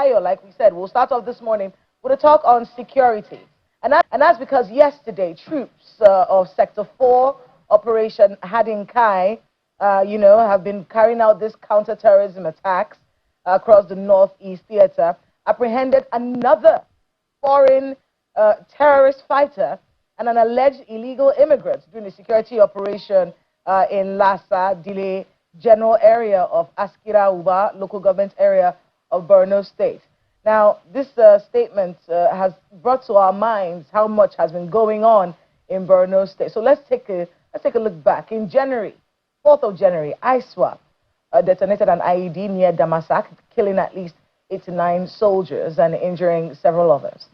Ayo, like we said, we'll start off this morning with a talk on security. And that's because yesterday, troops of Sector 4 Operation Hadinkai, have been carrying out this counter-terrorism attacks across the Northeast Theater, apprehended another foreign terrorist fighter and an alleged illegal immigrant during the security operation in Lassa Dile general area of Askira Uba, local government area of Borno State. Now, this statement has brought to our minds how much has been going on in Borno State. So let's take a look back. In January, 4th of January, ISWAP detonated an IED near Damasak, killing at least 89 soldiers and injuring several others.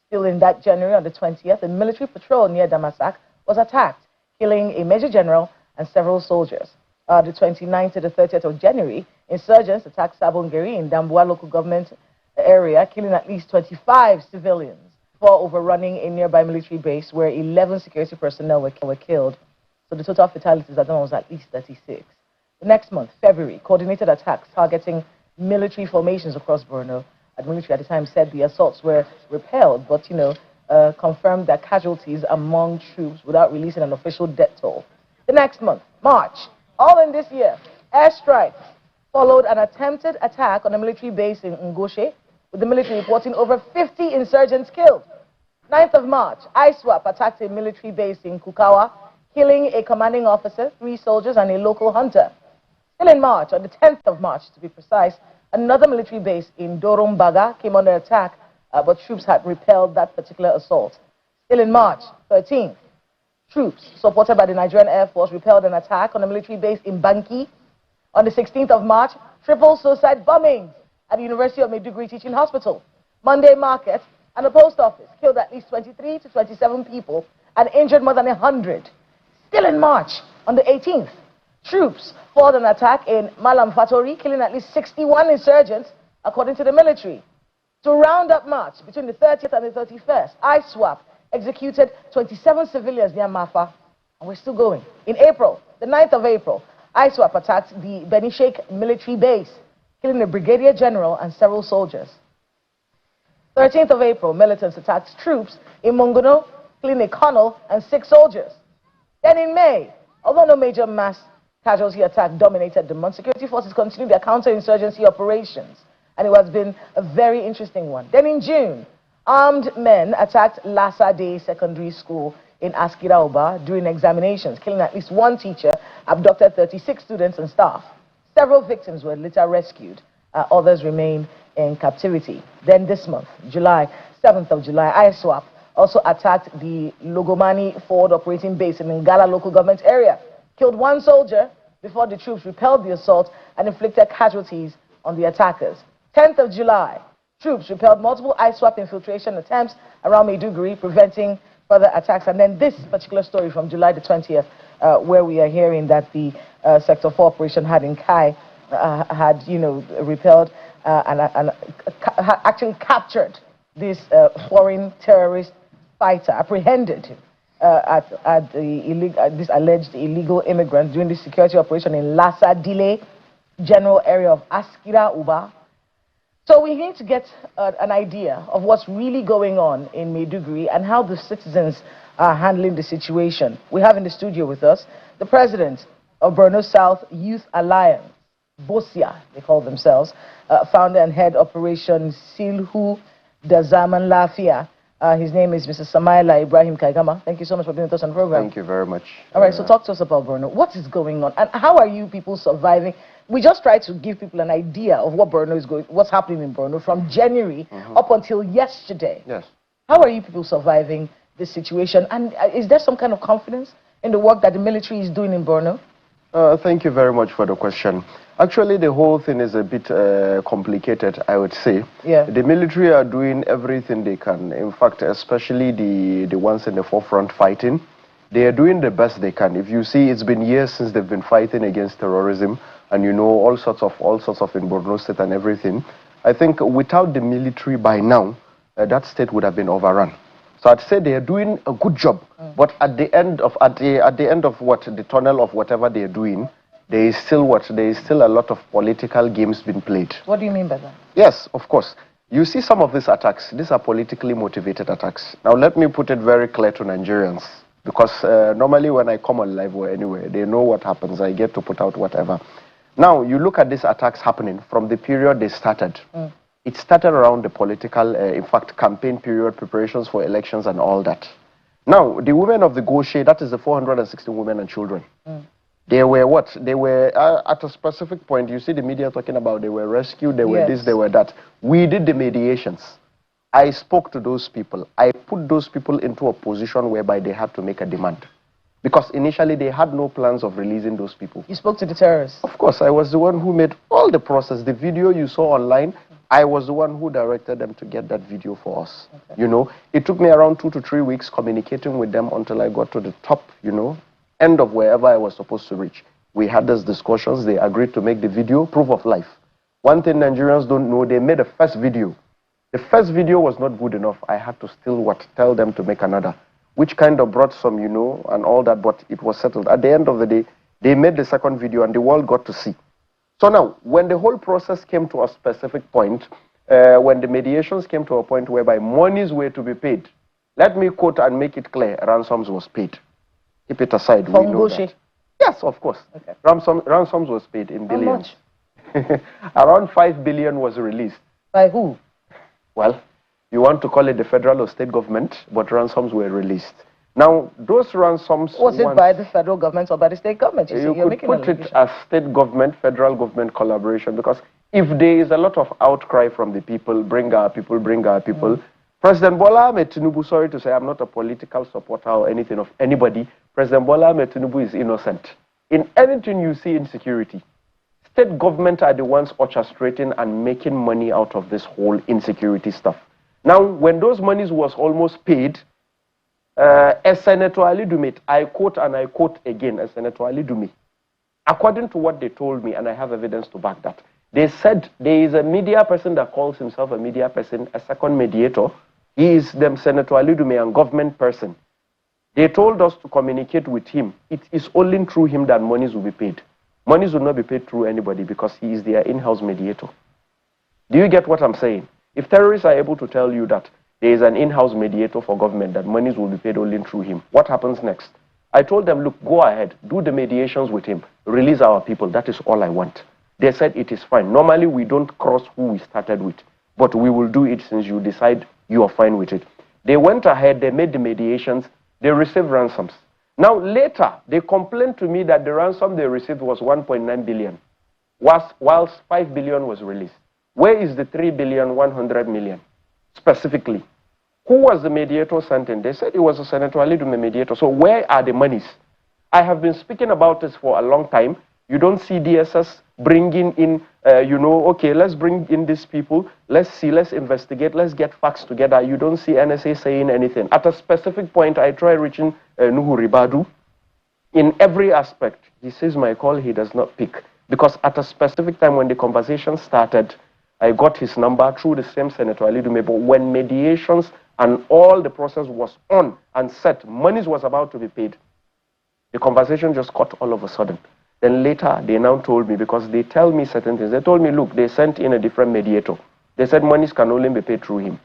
Still in that January, on the 20th, a military patrol near Damasak was attacked, killing a major general and several soldiers. The 29th to the 30th of January, insurgents attacked Sabongeri in Dambua local government area, killing at least 25 civilians before overrunning a nearby military base where 11 security personnel were killed. So the total fatalities at that was at least 36. The next month, February, coordinated attacks targeting military formations across Borno. The military at the time said the assaults were repelled, but confirmed that casualties among troops without releasing an official death toll. The next month, March, all in this year, airstrikes followed an attempted attack on a military base in Ngoshe, with the military reporting over 50 insurgents killed. 9th of March, ISWAP attacked a military base in Kukawa, killing a commanding officer, 3 soldiers, and a local hunter. Still in March, on the 10th of March to be precise, another military base in Dorumbaga came under attack, but troops had repelled that particular assault. Still in March 13th, troops supported by the Nigerian Air Force repelled an attack on a military base in Banki. On the 16th of March, triple suicide bombings at the University of Maiduguri Teaching Hospital, Monday Market, and the post office killed at least 23 to 27 people and injured more than 100. Still in March, on the 18th, troops foiled an attack in Malam Fatori, killing at least 61 insurgents, according to the military. To round up March, between the 30th and the 31st, ISWAP executed 27 civilians near Mafa, and we're still going. In April, the 9th of April, ISWAP attacked the Beni Sheikh military base, killing a brigadier general and several soldiers. 13th of April, militants attacked troops in Mongono, killing a colonel and 6 soldiers. Then in May, although no major mass casualty attack dominated the month, security forces continued their counter-insurgency operations, and it has been a very interesting one. Then in June, armed men attacked Lassa Day Secondary School in Askira Uba during examinations, killing at least 1 teacher, abducted 36 students and staff. Several victims were later rescued. Others remain in captivity. Then this month, July, 7th of July, ISWAP also attacked the Logomani Forward Operating Base in Ngala local government area, killed 1 soldier before the troops repelled the assault and inflicted casualties on the attackers. 10th of July, troops repelled multiple ISWAP infiltration attempts around Maiduguri, preventing further attacks. And then this particular story from July the 20th, where we are hearing that the Sector 4 operation Hadinkai had, repelled and actually captured this foreign terrorist fighter, apprehended him at this alleged illegal immigrant during the security operation in Lassa Dile general area of Askira Uba. So we need to get an idea of what's really going on in Maiduguri and how the citizens are handling the situation. We have in the studio with us the president of Borno South Youth Alliance, BOSIA, they call themselves, founder and head operation Silhu Dazaman Lafia. His name is Mr. Samaila Ibrahim Kaigama. Thank you so much for being with us on the program. Thank you very much. All right, so talk to us about Borno. What is going on and how are you people surviving? We just try to give people an idea of what Borno is what's happening in Borno from January up until yesterday. Yes. How are you people surviving this situation? And is there some kind of confidence in the work that the military is doing in Borno? Thank you very much for the question. Actually, the whole thing is a bit complicated, I would say. Yeah. The military are doing everything they can. In fact, especially the ones in the forefront fighting, they are doing the best they can. If you see, it's been years since they've been fighting against terrorism, and all sorts of in Borno State and everything. I think without the military by now, that state would have been overrun. So I'd say they are doing a good job, but at the end of the tunnel of whatever they are doing, there is still a lot of political games being played. What do you mean by that? Yes, of course. You see some of these attacks, these are politically motivated attacks. Now let me put it very clear to Nigerians, because normally when I come on live or anywhere, they know what happens. I get to put out whatever. Now, you look at these attacks happening from the period they started. It started around the political, in fact, campaign period, preparations for elections and all that. Now, the women of the Goshe, that is the 460 women and children. They were what? They were, at a specific point, you see the media talking about they were rescued, they were this, they were that. We did the mediations. I spoke to those people. I put those people into a position whereby they had to make a demand. Because initially they had no plans of releasing those people. You spoke to the terrorists? Of course, I was the one who made all the process. The video you saw online, I was the one who directed them to get that video for us. Okay. You know, it took me around 2 to 3 weeks communicating with them until I got to the top, you know, end of wherever I was supposed to reach. We had those discussions. They agreed to make the video, proof of life. One thing Nigerians don't know, they made a first video. The first video was not good enough. I had to still tell them to make another, which kind of brought some, you know, and all that, but it was settled. At the end of the day, they made the second video and the world got to see. So now, when the whole process came to a specific point, when the mediations came to a point whereby monies were to be paid, let me quote and make it clear, ransoms was paid. Keep it aside, we know that. Yes, of course. Okay. Ransoms was paid in billions. How much? Around 5 billion was released. By who? Well, you want to call it the federal or state government, but ransoms were released. Now, those ransoms... Was it by the federal government or by the state government? You could put it as state government, federal government collaboration, because if there is a lot of outcry from the people, bring our people, bring our people, President Bola Ahmed Tinubu, sorry to say, I'm not a political supporter or anything of anybody, President Bola Ahmed Tinubu is innocent. In anything you see insecurity, state government are the ones orchestrating and making money out of this whole insecurity stuff. Now, when those monies was almost paid, as Senator Ali Dumit, I quote and I quote again, as Senator Ali Dumit, according to what they told me, and I have evidence to back that, they said there is a media person that calls himself a media person, a second mediator. He is them Senator Ali Dumit and government person. They told us to communicate with him. It is only through him that monies will be paid. Monies will not be paid through anybody because he is their in-house mediator. Do you get what I'm saying? If terrorists are able to tell you that there is an in-house mediator for government, that monies will be paid only through him, what happens next? I told them, look, go ahead, do the mediations with him, release our people, that is all I want. They said it is fine. Normally, we don't cross who we started with, but we will do it since you decide you are fine with it. They went ahead, they made the mediations, they received ransoms. Now, later, they complained to me that the ransom they received was 1.9 billion, whilst 5 billion was released. Where is the 3 billion 100 million, specifically? Who was the mediator sent in? They said it was a Senator Ali Dumit mediator. So where are the monies? I have been speaking about this for a long time. You don't see DSS bringing in, you know, okay, let's bring in these people. Let's see, let's investigate, let's get facts together. You don't see NSA saying anything. At a specific point, I try reaching Nuhu Ribadu. In every aspect, he says my call, he does not pick. Because at a specific time when the conversation started, I got his number through the same Senator Ali Dumit. But when mediations and all the process was on and set, monies was about to be paid, the conversation just cut all of a sudden. Then later, they now told me, because they tell me certain things. They told me, look, they sent in a different mediator. They said monies can only be paid through him.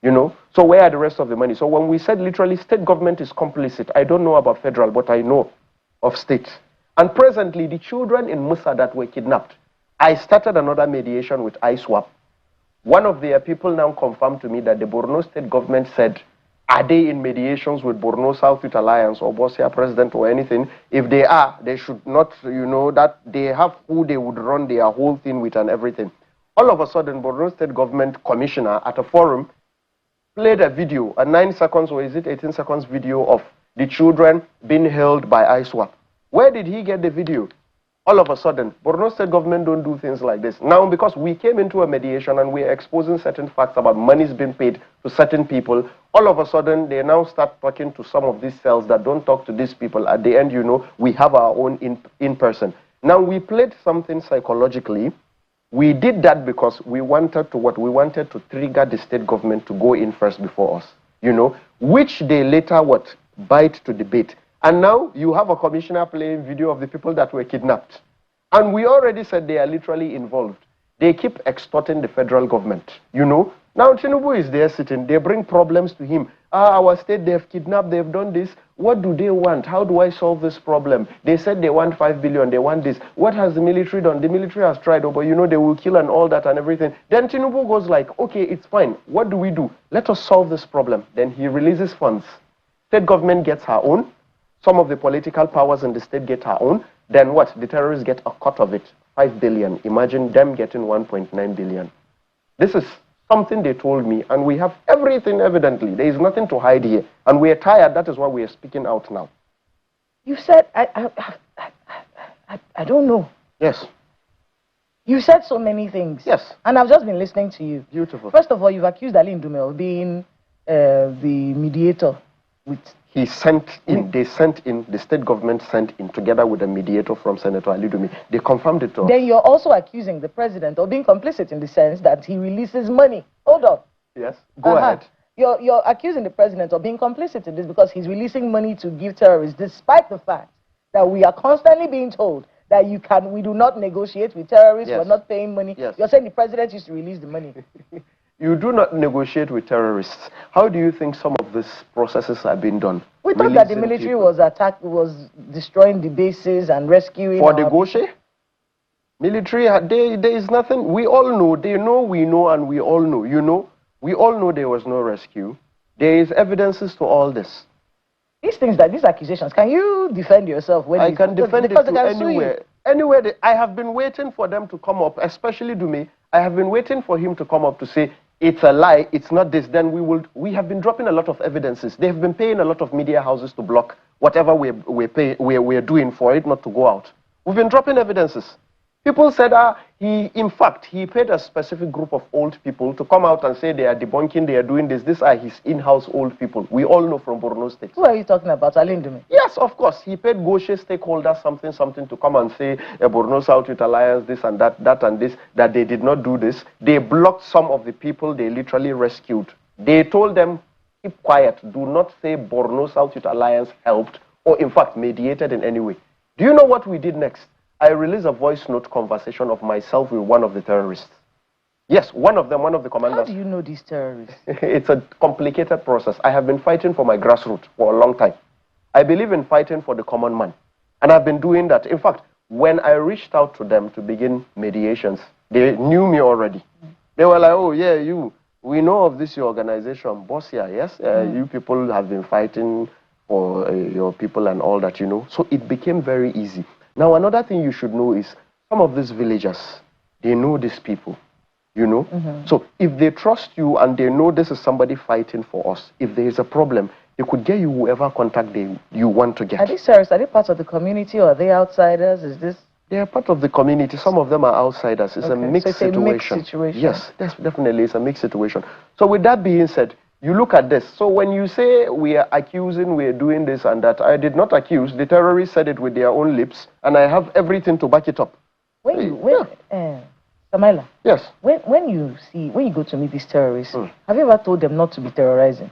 You know? So where are the rest of the money? So when we said literally state government is complicit, I don't know about federal, but I know of state. And presently, the children in Musa that were kidnapped, I started another mediation with ISWAP. One of their people now confirmed to me that the Borno state government said, are they in mediations with Borno South Youth Alliance or Bosia President or anything? If they are, they should not, you know, that they have who they would run their whole thing with and everything. All of a sudden, Borno State Government Commissioner at a forum played a video, a 9 seconds or is it 18 seconds video of the children being held by ISWAP. Where did he get the video? All of a sudden, Borno State Government don't do things like this. Now, because we came into a mediation and we're exposing certain facts about monies being paid to certain people, all of a sudden, they now start talking to some of these cells that don't talk to these people. At the end, you know, we have our own in-person. Now, we played something psychologically. We did that because we wanted to what? We wanted to trigger the state government to go in first before us, you know, which they later what? Bite to debate. And now you have a commissioner playing video of the people that were kidnapped. And we already said they are literally involved. They keep extorting the federal government, you know. Now Tinubu is there sitting, they bring problems to him. Our state, they've kidnapped, they've done this. What do they want? How do I solve this problem? They said they want 5 billion, they want this. What has the military done? The military has tried, but you know, they will kill and all that and everything. Then Tinubu goes like, okay, it's fine. What do we do? Let us solve this problem. Then he releases funds. State government gets her own. Some of the political powers in the state get her own. Then what? The terrorists get a cut of it. 5 billion. Imagine them getting 1.9 billion. This is something they told me, and we have everything evidently. There is nothing to hide here. And we are tired. That is why we are speaking out now. You said, I don't know. Yes. You said so many things. Yes. And I've just been listening to you. Beautiful. First of all, you've accused Ali Ndume of being the mediator with... He sent in, they sent in, the state government sent in, together with a mediator from Senator Ali Ndume. They confirmed it to us. Then you're also accusing the president of being complicit in the sense that he releases money. Hold on. Yes, go ahead. You're accusing the president of being complicit in this because he's releasing money to give terrorists, despite the fact that we are constantly being told that we do not negotiate with terrorists, Yes. we're not paying money. Yes. You're saying the president used to release the money. You do not negotiate with terrorists. How do you think some of these processes are being done? We thought that the military was destroying the bases and rescuing... For the Goshe? Military, there is nothing. We all know, they know, we know, and we all know. You know, we all know there was no rescue. There is evidences to all this. These things, these accusations, can you defend yourself? When I can defend it to anywhere. Anywhere. I have been waiting for them to come up, especially Dume. I have been waiting for him to come up to say, it's a lie, it's not this. Then we have been dropping a lot of evidences. They have been paying a lot of media houses to block whatever we're doing for it not to go out. We've been dropping evidences. People said, in fact, he paid a specific group of old people to come out and say they are debunking, they are doing this. These are his in-house old people. We all know from Borno State. Who are you talking about? Ali Ndume? Yes, of course. He paid Goshe stakeholders something to come and say Borno South Youth Alliance, this and that and this, that they did not do this. They blocked some of the people they literally rescued. They told them, keep quiet. Do not say Borno South Youth Alliance helped or in fact mediated in any way. Do you know what we did next? I released a voice note conversation of myself with one of the terrorists. Yes, one of them, one of the commanders. How do you know these terrorists? It's a complicated process. I have been fighting for my grassroots for a long time. I believe in fighting for the common man. And I've been doing that. In fact, when I reached out to them to begin mediations, they knew me already. They were like, oh, yeah, we know of this, your organization, Bossia, yes? You people have been fighting for your people and all that, you know. So it became very easy. Now, another thing you should know is some of these villagers, they know these people, you know. So if they trust you and they know this is somebody fighting for us, if there is a problem, they could get you whoever contact you want to get. Are these terrorists, are they part of the community or are they outsiders? Is this... They are part of the community. Some of them are outsiders. It's a mixed situation. Mixed situation. Yes, definitely. It's a mixed situation. So with that being said, you look at this. So when you say we are accusing, we are doing this and that, I did not accuse. The terrorists said it with their own lips, and I have everything to back it up. Samila. Yes. When you go to meet these terrorists, have you ever told them not to be terrorizing?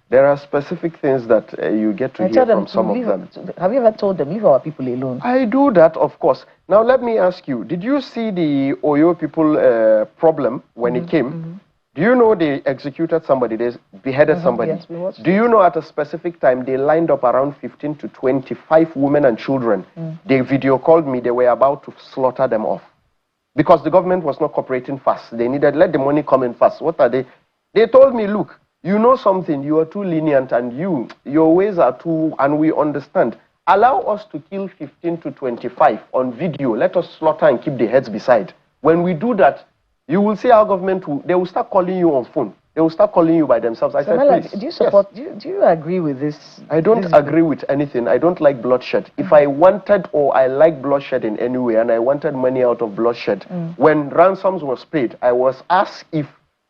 There are specific things that you get to hear from some of them. Have you ever told them, leave our people alone? I do that, of course. Now let me ask you, did you see the Oyo people problem when it came? Do you know they executed somebody, they beheaded somebody? Yes, we watched Do you know at a specific time they lined up around 15 to 25 women and children? They video called me, they were about to slaughter them off. Because the government was not cooperating fast. They needed, let the money come in fast. What are they? They told me, look, you know something, you are too lenient and your ways are too, and we understand. Allow us to kill 15 to 25 on video. Let us slaughter and keep the heads beside. When we do that, you will see our government, they will start calling you on phone. They will start calling you by themselves. I said, please. Do you support, do you agree with this? I don't agree with anything. I don't like bloodshed. If I wanted or I like bloodshed in any way and I wanted money out of bloodshed, when ransoms was paid, I was asked if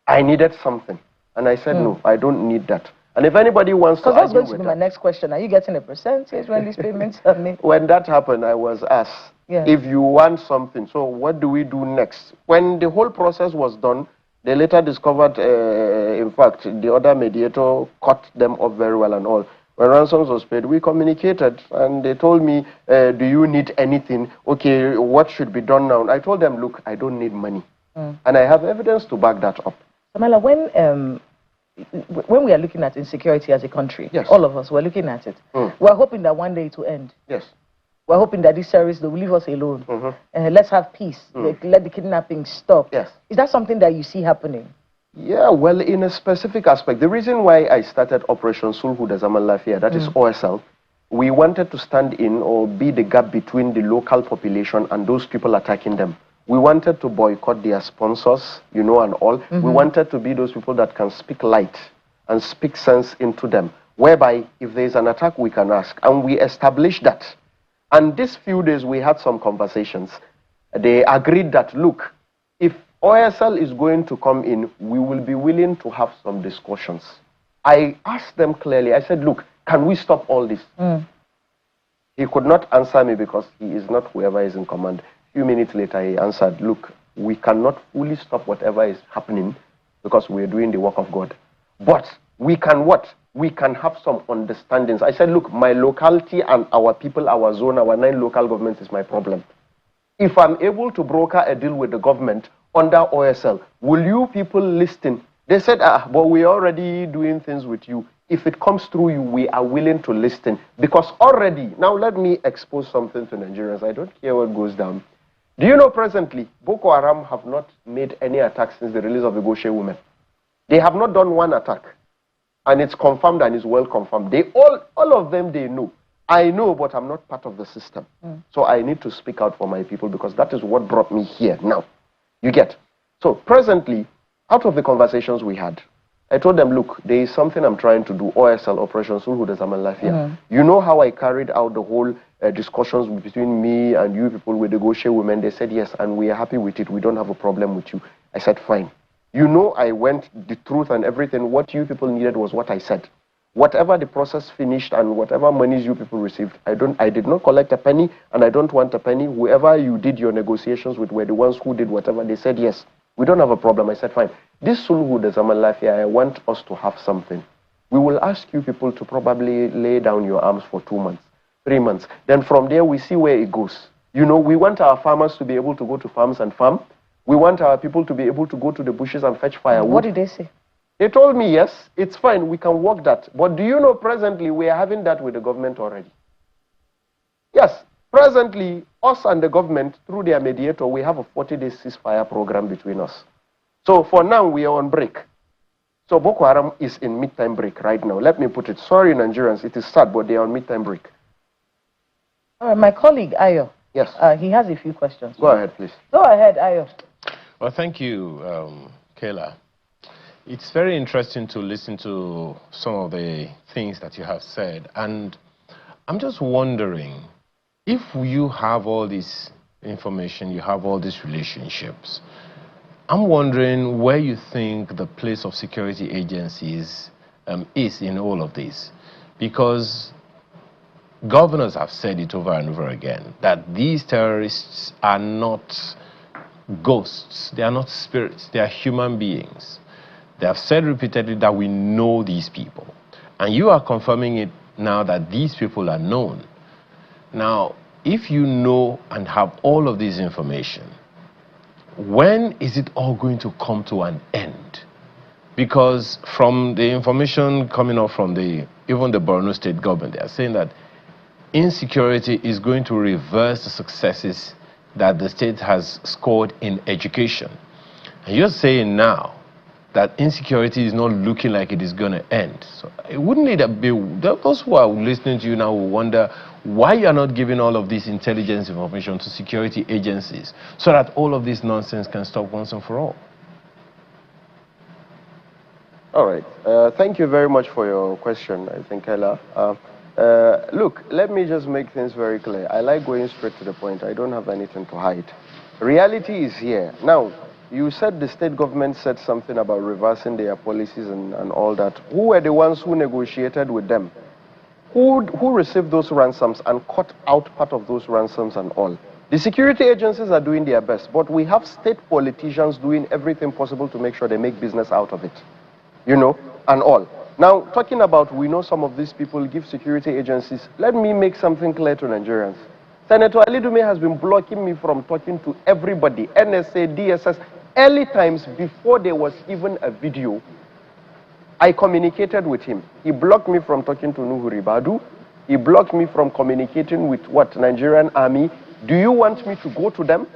I needed something. And I said, no, I don't need that. And if anybody wants to argue with that... Because that's going to be my next question. Are you getting a percentage when these payments are made? When that happened, I was asked, if you want something, so what do we do next? When the whole process was done, they later discovered, in fact, the other mediator cut them off very well and all. When ransoms was paid, we communicated, and they told me, do you need anything? Okay, what should be done now? I told them, look, I don't need money. And I have evidence to back that up. Samala, when we are looking at insecurity as a country, yes, all of us, we're looking at it. We're hoping that one day it will end. Yes. We're hoping that these terrorists, they will leave us alone. Let's have peace. Let the kidnapping stop. Yes. Is that something that you see happening? Yeah, well, in a specific aspect. The reason why I started Operation Sulhu da Zaman Lafiya, that is OSL, we wanted to stand in or be the gap between the local population and those people attacking them. We wanted to boycott their sponsors, you know, and all. We wanted to be those people that can speak light and speak sense into them, whereby if there is an attack, we can ask. And we established that. And these few days, we had some conversations. They agreed that, look, if OSL is going to come in, we will be willing to have some discussions. I asked them clearly, I said, look, can we stop all this? He could not answer me because he is not whoever is in command. A few minutes later, he answered, look, we cannot fully stop whatever is happening because we are doing the work of God. But we can what? We can have some understandings. I said, look, my locality and our people, our zone, our 9 local governments is my problem. If I'm able to broker a deal with the government under OSL, will you people listen? They said, but we're already doing things with you. If it comes through you, we are willing to listen. Because already, now let me expose something to Nigerians. I don't care what goes down. Do you know presently, Boko Haram have not made any attacks since the release of the Goshe women. They have not done one attack. And it's confirmed and it's well confirmed. They all of them, they know. I know, but I'm not part of the system. So I need to speak out for my people because that is what brought me here now. You get? So presently, out of the conversations we had, I told them, look, there is something I'm trying to do, OSL, Operation Sulhu da Zaman Lafiya. You know how I carried out the whole discussions between me and you people with the Goshe women? They said, yes, and we are happy with it. We don't have a problem with you. I said, fine. You know, I went the truth and everything. What you people needed was what I said. Whatever the process finished and whatever monies you people received, I did not collect a penny and I don't want a penny. Whoever you did your negotiations with were the ones who did whatever. They said, yes, we don't have a problem. I said, fine. This Sulhu da Zaman Lafiya, I want us to have something. We will ask you people to probably lay down your arms for 2 months, 3 months. Then from there, we see where it goes. You know, we want our farmers to be able to go to farms and farm. We want our people to be able to go to the bushes and fetch firewood. What did they say? They told me, yes, it's fine, we can work that. But do you know presently we are having that with the government already? Yes, presently, us and the government, through their mediator, we have a 40-day ceasefire program between us. So for now, we are on break. So Boko Haram is in mid-time break right now. Let me put it. Sorry, Nigerians, it is sad, but they are on mid-time break. All right, my colleague, Ayo. Yes. He has a few questions. Go ahead, please. Go ahead, Ayo. Well, thank you, Kayla. It's very interesting to listen to some of the things that you have said. And I'm just wondering, if you have all this information, you have all these relationships, I'm wondering where you think the place of security agencies is in all of this. Because governors have said it over and over again, that these terrorists are not ghosts, they are not spirits, they are human beings. They have said repeatedly that we know these people. And you are confirming it now that these people are known. Now, if you know and have all of this information, when is it all going to come to an end? Because from the information coming up from even the Borno state government, they are saying that insecurity is going to reverse the successes that the state has scored in education. And you're saying now that insecurity is not looking like it is going to end. So wouldn't it be, those who are listening to you now will wonder why you are not giving all of this intelligence information to security agencies so that all of this nonsense can stop once and for all? All right. Thank you very much for your question, I think, Ella. Look, let me just make things very clear. I like going straight to the point. I don't have anything to hide. Reality is here. Now, you said the state government said something about reversing their policies and all that. Who were the ones who negotiated with them? Who received those ransoms and cut out part of those ransoms and all? The security agencies are doing their best, but we have state politicians doing everything possible to make sure they make business out of it. You know, and all. Now, talking about we know some of these people give security agencies, let me make something clear to Nigerians. Senator Ali Dume has been blocking me from talking to everybody, NSA, DSS, early times before there was even a video. I communicated with him. He blocked me from talking to Nuhu Ribadu. He blocked me from communicating with Nigerian army. Do you want me to go to them?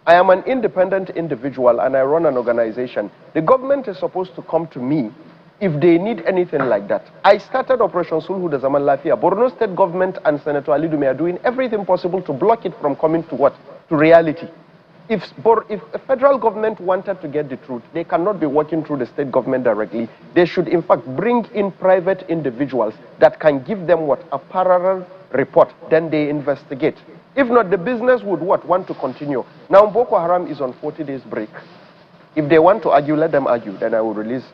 I am an independent individual and I run an organization. The government is supposed to come to me if they need anything like that. I started Operation Sulhu da Zaman Lafia. Borno State government and Senator Ali Dume are doing everything possible to block it from coming to To reality. If the federal government wanted to get the truth, they cannot be working through the state government directly. They should, in fact, bring in private individuals that can give them a parallel report. Then they investigate. If not, the business would want to continue. Now, Boko Haram is on 40 days break. If they want to argue, let them argue. Then I will release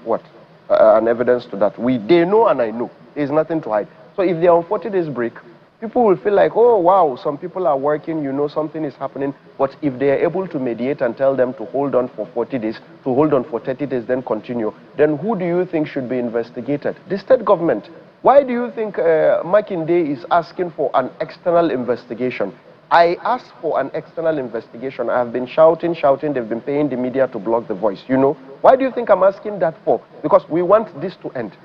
an evidence to that. They know and I know. There's nothing to hide. So if they're on 40 days break, people will feel like, oh, wow, some people are working, something is happening. But if they are able to mediate and tell them to hold on for 40 days, to hold on for 30 days, then continue, then who do you think should be investigated? The state government. Why do you think Makinde is asking for an external investigation? I asked for an external investigation. I have been shouting. They've been paying the media to block the voice. Why do you think I'm asking that for? Because we want this to end.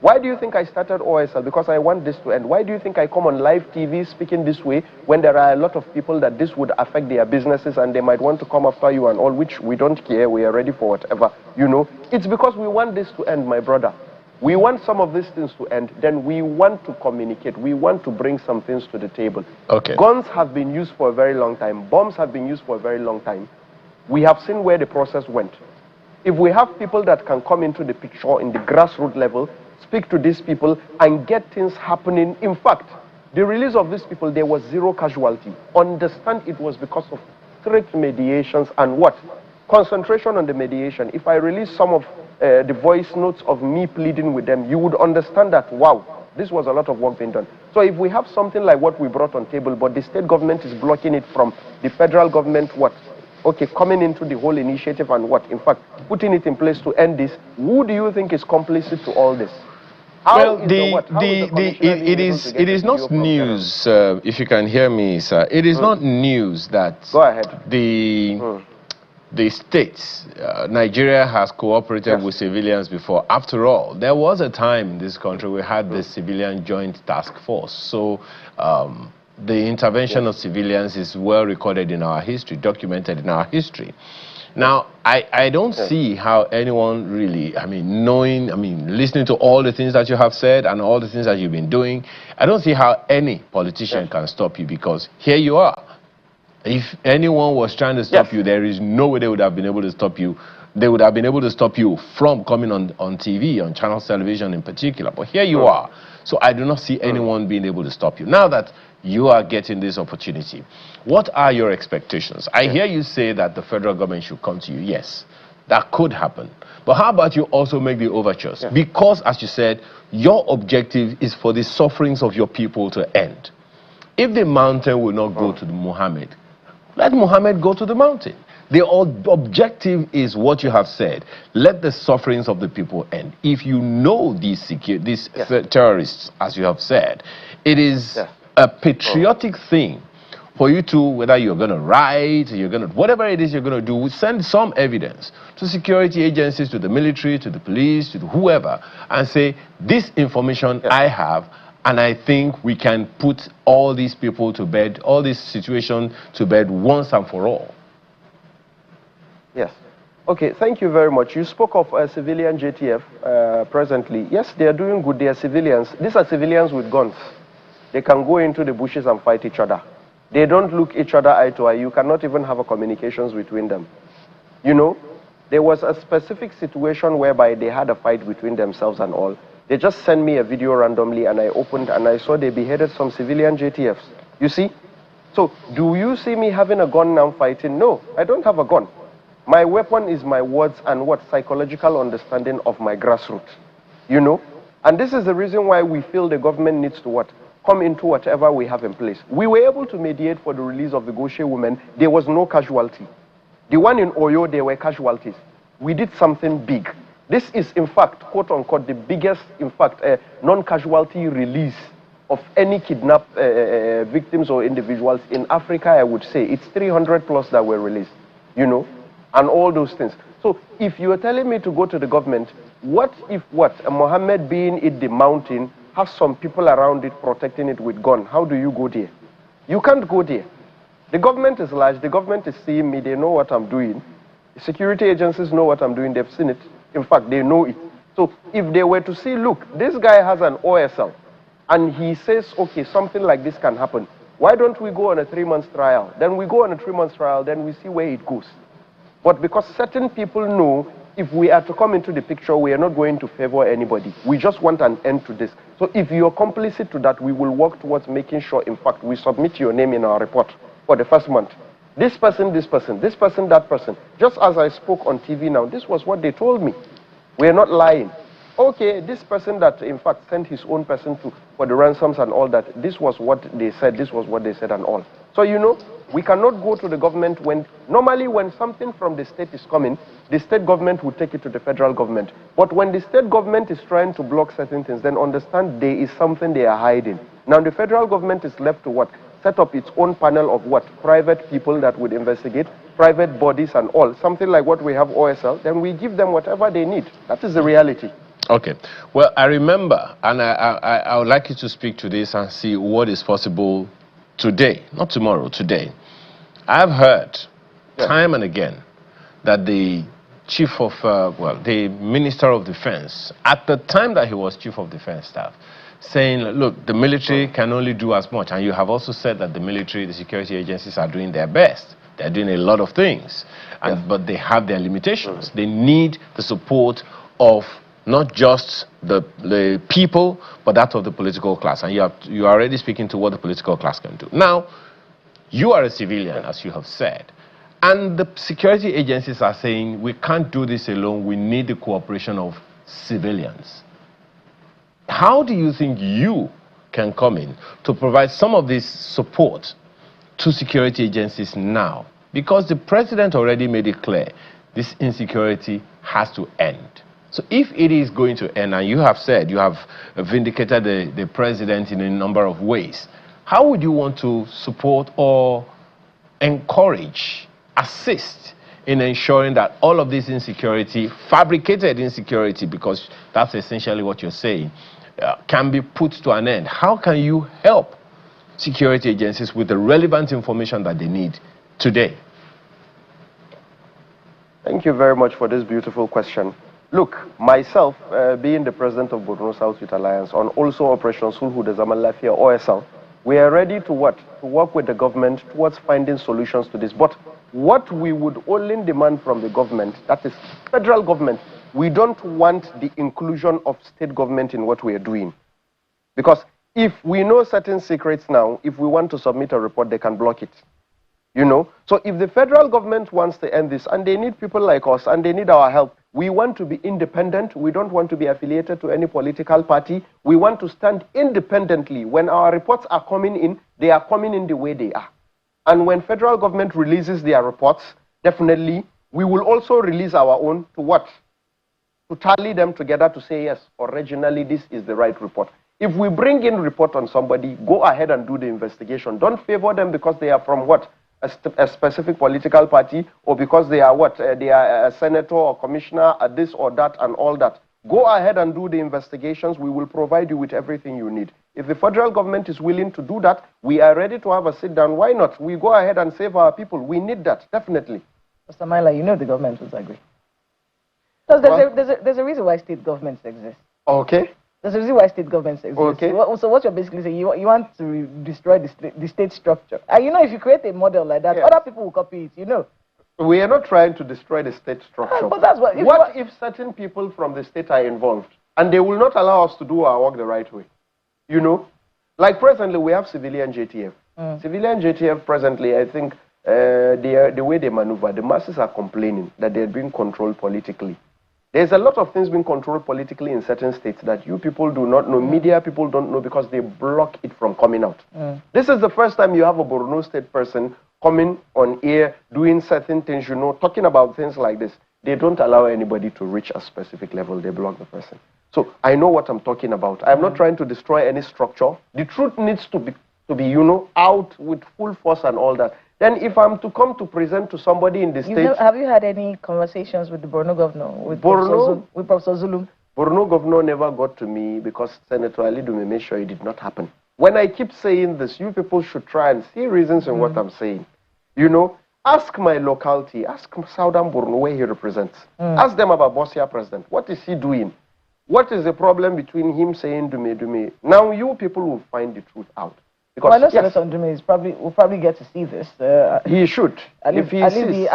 Why do you think I started OSL? Because I want this to end. Why do you think I come on live TV speaking this way when there are a lot of people that this would affect their businesses and they might want to come after you and all, which we don't care. We are ready for whatever, It's because we want this to end, my brother. We want some of these things to end. Then we want to communicate. We want to bring some things to the table. Okay. Guns have been used for a very long time. Bombs have been used for a very long time. We have seen where the process went. If we have people that can come into the picture in the grassroots level, speak to these people and get things happening. In fact, the release of these people, there was zero casualty. Understand it was because of strict mediations and concentration on the mediation. If I release some of the voice notes of me pleading with them, you would understand that, wow, this was a lot of work being done. So if we have something like what we brought on table, but the state government is blocking it from the federal government, coming into the whole initiative and in fact, putting it in place to end this, who do you think is complicit to all this? It is not news, if you can hear me, sir. It is not news that Go ahead. The states, Nigeria has cooperated with civilians before. After all, there was a time in this country we had the Civilian Joint Task Force. So the intervention of civilians is well recorded in our history, documented in our history. Now, I don't see how anyone really, listening to all the things that you have said and all the things that you've been doing, I don't see how any politician can stop you, because here you are. If anyone was trying to stop you, there is no way they would have been able to stop you. They would have been able to stop you from coming on TV, on channel television in particular. But here you are. So I do not see anyone being able to stop you. Now that you are getting this opportunity, what are your expectations? I hear you say that the federal government should come to you. Yes, that could happen. But how about you also make the overtures? Because, as you said, your objective is for the sufferings of your people to end. If the mountain will not go to Muhammad, let Muhammad go to the mountain. The objective is what you have said. Let the sufferings of the people end. If you know these terrorists, as you have said, it is a patriotic thing for you to, whether you're going to write, whatever it is you're going to do, send some evidence to security agencies, to the military, to the police, to whoever, and say, this information I have, and I think we can put all these people to bed, all this situation to bed once and for all. Yes. Okay, thank you very much. You spoke of civilian JTF presently. Yes, they are doing good. They are civilians. These are civilians with guns. They can go into the bushes and fight each other. They don't look each other eye to eye. You cannot even have a communications between them. There was a specific situation whereby they had a fight between themselves and all. They just sent me a video randomly and I opened and I saw they beheaded some civilian JTFs. You see? So, do you see me having a gun now fighting? No, I don't have a gun. My weapon is my words and psychological understanding of my grassroots. And this is the reason why we feel the government needs to come into whatever we have in place. We were able to mediate for the release of the Goshe women. There was no casualty. The one in Oyo, there were casualties. We did something big. This is, in fact, quote unquote, the biggest, in fact, non-casualty release of any kidnapped victims or individuals in Africa, I would say. It's 300 plus that were released, you know, and all those things. So if you are telling me to go to the government, what if Mohammed being in the mountain has some people around it protecting it with gun? How do you go there? You can't go there. The government is large. The government is seeing me. They know what I'm doing. The security agencies know what I'm doing. They've seen it. In fact, they know it. So if they were to see, look, this guy has an OSL, and he says, okay, something like this can happen, why don't we go on a 3-month trial? Then we go on a 3-month trial, then we see where it goes. But because certain people know if we are to come into the picture, we are not going to favor anybody. We just want an end to this. So if you're complicit to that, we will work towards making sure, in fact, we submit your name in our report for the first month. This person, this person, this person, that person. Just as I spoke on TV now, this was what they told me. We are not lying. Okay, this person that, in fact, sent his own person to for the ransoms and all that, this was what they said, this was what they said and all. So, you know, we cannot go to the government when, normally when something from the state is coming, the state government will take it to the federal government. But when the state government is trying to block certain things, then understand there is something they are hiding. Now, the federal government is left to what? Set up its own panel of what? Private people that would investigate, private bodies and all. Something like what we have OSL, then we give them whatever they need. That is the reality. Okay. Well, I remember, and I would like you to speak to this and see what is possible today, not tomorrow, today. I've heard time and again that the chief of, the Minister of Defense, at the time that he was Chief of Defense Staff, saying, look, the military can only do as much. And you have also said that the military, the security agencies are doing their best. They're doing a lot of things, but they have their limitations. They need the support of not just the people, but that of the political class. And you are already speaking to what the political class can do. Now, you are a civilian, as you have said, and the security agencies are saying, we can't do this alone, we need the cooperation of civilians. How do you think you can come in to provide some of this support to security agencies now? Because the president already made it clear, this insecurity has to end. So if it is going to end, and you have said, you have vindicated the president in a number of ways, how would you want to support or encourage, assist in ensuring that all of this insecurity, fabricated insecurity, because that's essentially what you're saying, can be put to an end? How can you help security agencies with the relevant information that they need today? Thank you very much for this beautiful question. Look, myself, being the president of Borno South Youth Alliance, on also Operation Sulhu de Zaman Lafia, OSL, we are ready to what? To work with the government towards finding solutions to this. But what we would only demand from the government, that is federal government, we don't want the inclusion of state government in what we are doing. Because if we know certain secrets now, if we want to submit a report, they can block it. You know? So if the federal government wants to end this, and they need people like us, and they need our help, we want to be independent. We don't want to be affiliated to any political party. We want to stand independently. When our reports are coming in, they are coming in the way they are. And when federal government releases their reports, definitely, we will also release our own to what? To tally them together to say, yes, originally this is the right report. If we bring in report on somebody, go ahead and do the investigation. Don't favor them because they are from what? A specific political party, or because they are what? They are a senator or commissioner at this or that and all that. Go ahead and do the investigations. We will provide you with everything you need. If the federal government is willing to do that, we are ready to have a sit down. Why not? We go ahead and save our people. We need that, definitely. Mr. Myla, you know the government would agree. Because there's a reason why state governments exist. Okay. There's a reason why state governments exist. Okay. So what you're basically saying, you want to destroy the state structure. And you know, if you create a model like that, other people will copy it, you know. We are not trying to destroy the state structure. But that's what... If certain people from the state are involved, and they will not allow us to do our work the right way? You know? Like presently, we have civilian JTF. Civilian JTF presently, I think, the way they maneuver, the masses are complaining that they're being controlled politically. There's a lot of things being controlled politically in certain states that you people do not know, media people don't know, because they block it from coming out. This is the first time you have a Borno state person coming on air, doing certain things, you know, talking about things like this. they don't allow anybody to reach a specific level. They block the person. So I know what I'm talking about. I'm not trying to destroy any structure. The truth needs to be out with full force and all that. Then if I'm to come to present to somebody in the state... Have you had any conversations with the Borno governor? With Professor Zulum? Borno governor never got to me because Senator Ali Dume made sure it did not happen. When I keep saying this, you people should try and see reasons in what I'm saying. Ask my locality, ask Southern Borno where he represents. Ask them about Bosia president. What is he doing? What is the problem between him saying Dume? Now you people will find the truth out. Because I know Senator Dume will probably get to see this. He should. If he sees the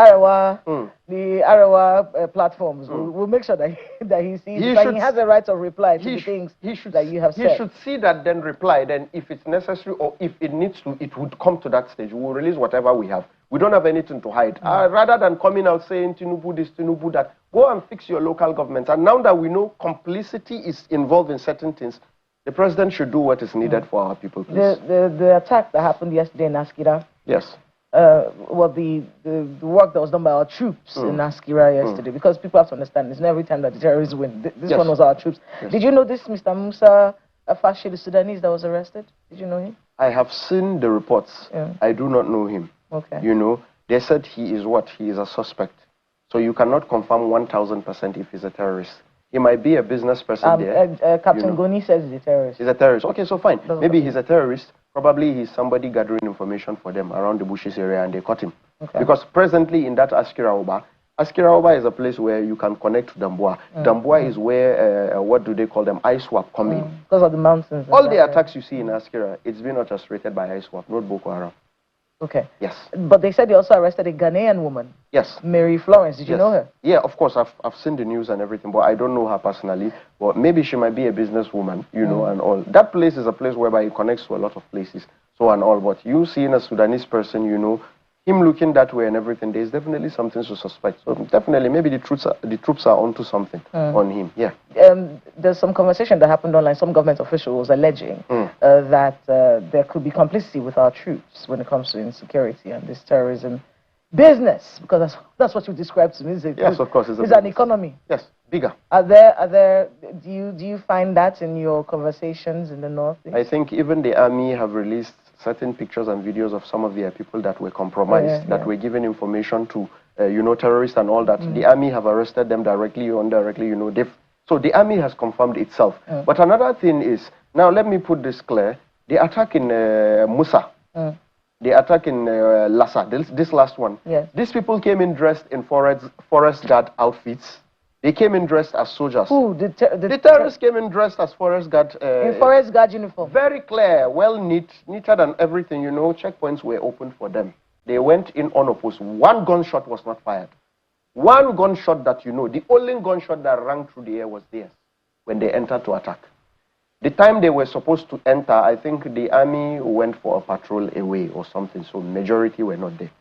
Arawa platforms, we'll make sure that he sees it. He has a right of reply to the things that you have said. He should see that, then reply. Then if it's necessary or if it needs to, it would come to that stage. We'll release whatever we have. We don't have anything to hide. Rather than coming out saying Tinubu this, Tinubu that, go and fix your local government. And now that we know complicity is involved in certain things, the president should do what is needed for our people, please. The attack that happened yesterday in Askira. Yes. The work that was done by our troops in Askira yesterday, because people have to understand, it's not every time that the terrorists win. This one was our troops. Yes. Did you know this Mr. Musa Afashi, the Sudanese that was arrested? Did you know him? I have seen the reports. Yeah. I do not know him. Okay. They said he is what? He is a suspect. So you cannot confirm 1,000% if he's a terrorist. He might be a business person there. Captain Goni says he's a terrorist. He's a terrorist. Okay, so fine. Maybe he's a terrorist. Probably he's somebody gathering information for them around the bushes area and they caught him. Okay. Because presently in that Askira Oba is a place where you can connect to Damboa. Damboa is where, what do they call them, ISWAP come in. Because of the mountains. All the attacks you see in Askira, it's been orchestrated by ISWAP, not Boko Haram. Okay. Yes. But they said they also arrested a Ghanaian woman. Yes. Mary Florence. Did you know her? Yeah, of course. I've seen the news and everything, but I don't know her personally. But maybe she might be a businesswoman, and all. That place is a place whereby it connects to a lot of places, so and all. But you seeing a Sudanese person, him looking that way and everything, there's definitely something to suspect. So definitely, maybe the troops are onto something on him. Yeah. There's some conversation that happened online. Some government officials alleging that there could be complicity with our troops when it comes to insecurity and this terrorism business, because that's what you described to me. Yes, of course. It's an economy. Yes, bigger. Do you find that in your conversations in the north? I think even the army have released certain pictures and videos of some of their people that were compromised, that were given information to, terrorists and all that. The army have arrested them directly or indirectly, so the army has confirmed itself. But another thing is, now let me put this clear, the attack in Musa, the attack in Lassa, this last one, these people came in dressed in forest guard outfits. They came in dressed as soldiers. Who? The terrorists came in dressed as forest guard. In forest guard uniform. Very clear, well neater than everything, checkpoints were open for them. They went in unopposed. One gunshot was not fired. One gunshot that the only gunshot that rang through the air was theirs when they entered to attack. The time they were supposed to enter, I think the army went for a patrol away or something, so majority were not there.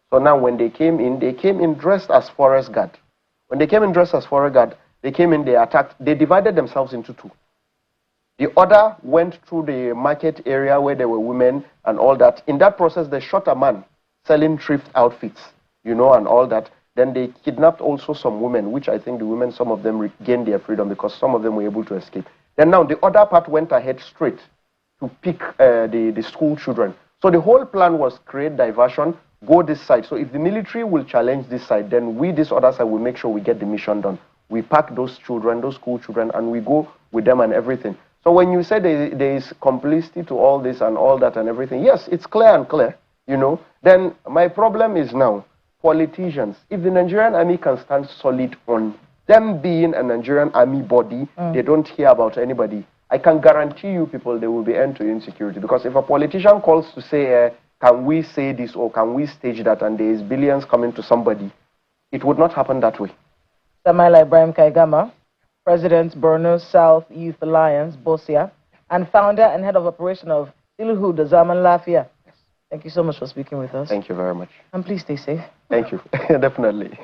So now when they came in dressed as forest guard. When they came in dressed as forest guard, they came in, they attacked, they divided themselves into two. The other went through the market area where there were women and all that. In that process, they shot a man selling thrift outfits, and all that. Then they kidnapped also some women, which I think the women, some of them regained their freedom because some of them were able to escape. Then now the other part went ahead straight to pick the school children. So the whole plan was create diversion, go this side. So if the military will challenge this side, then we, this other side, will make sure we get the mission done. We pack those children, those school children, and we go with them and everything. So when you say there is complicity to all this and all that and everything, yes, it's clear and clear, Then my problem is now, politicians, if the Nigerian army can stand solid on them being a Nigerian army body, they don't hear about anybody. I can guarantee you people there will be end to insecurity. Because if a politician calls to say, can we say this or can we stage that, and there is billions coming to somebody, it would not happen that way. Samaila Ibrahim Kaigama, President, Borno South Youth Alliance, Bosia, and founder and head of operation of Iluhu the Zaman Lafia. Thank you so much for speaking with us. Thank you very much. And please stay safe. Thank you. Definitely.